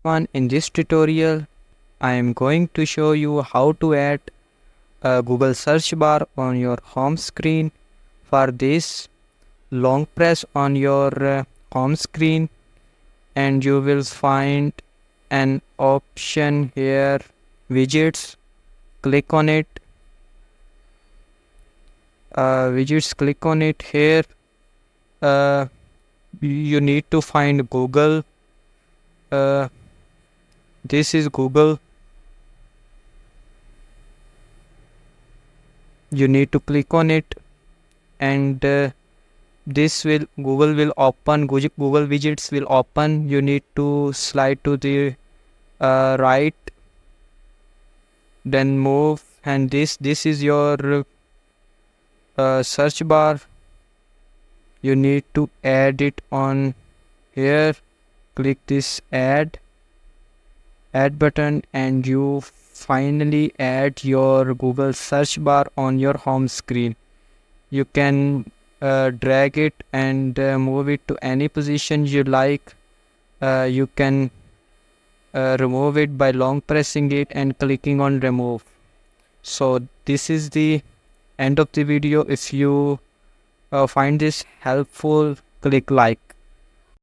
In this tutorial, I am going to show you how to add a Google search bar on your home screen. For this, long press on your home screen and you will find an option here, widgets. Click on it. Widgets, click on it here. You need to find Google. This is Google. You need to click on it, and this will Google will open. Google widgets will open. You need to slide to the right, then move, and this is your search bar. You need to add it on here. Click this add button, and you finally add your Google search bar on your home screen. You can drag it and move it to any position you like. You can remove it by long pressing it and clicking on remove. So this is the end of the video. If you find this helpful, click like.